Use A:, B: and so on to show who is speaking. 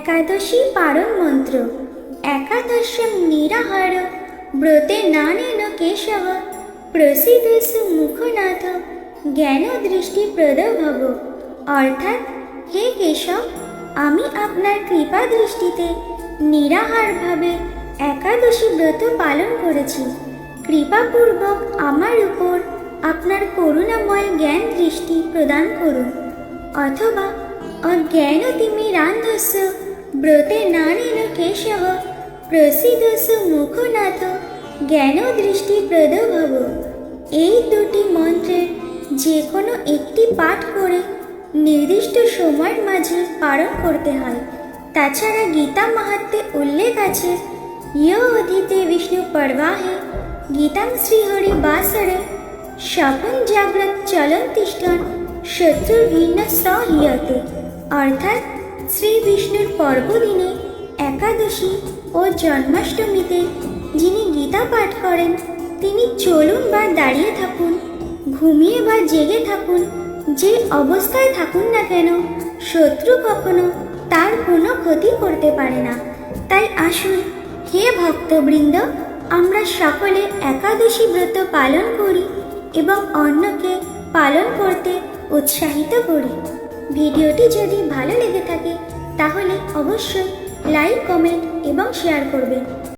A: একাদশী পারণ মন্ত্র। একাদশম নিরাহার ব্রতে নানেন কেশব প্রসিদসু মুখনাথ জ্ঞান দৃষ্টি প্রদভব। অর্থাৎ, হে কেশব, আমি আপনার কৃপা দৃষ্টিতে নিরাহারভাবে একাদশী ব্রত পালন করেছি। কৃপাপূর্বক আমার উপর আপনার করুণাময় জ্ঞান দৃষ্টি প্রদান করুন। অথবা অজ্ঞানতিমিরান্ধস্য ব্রতে নানেন কেশব প্রসিদস্য মুখনাথ জ্ঞান দৃষ্টি প্রদভব। এই দুটি মন্ত্রের যে কোনো একটি পাঠ করে নির্দিষ্ট সময়ের মাঝে পালন করতে হয়। তাছাড়া গীতা মাহাত্ম্যে উল্লেখ আছে, ইয় অধীতে বিষ্ণু পর্বাহে গীতাং শ্রীহরি বাসরে স্বপন জাগ্রত চলন তিষ্ঠন শত্রুর ভিন্ন সহিয়তে। অর্থাৎ, শ্রী বিষ্ণুর পর্বদিনে একাদশী ও জন্মাষ্টমীতে যিনি গীতা পাঠ করেন, তিনি চলুন বা দাঁড়িয়ে থাকুন, ঘুমিয়ে বা জেগে থাকুন, যে অবস্থায় থাকুন না কেন, শত্রু কখনো তার কোনো ক্ষতি করতে পারে না। তাই আসুন, হে ভক্তবৃন্দ, আমরা সকলে একাদশী ব্রত পালন করি এবং অন্যকে পালন করতে উৎসাহিত করি। ভিডিওটি যদি ভালো লেগে থাকে তাহলে অবশ্যই লাইক, কমেন্ট এবং শেয়ার করবেন।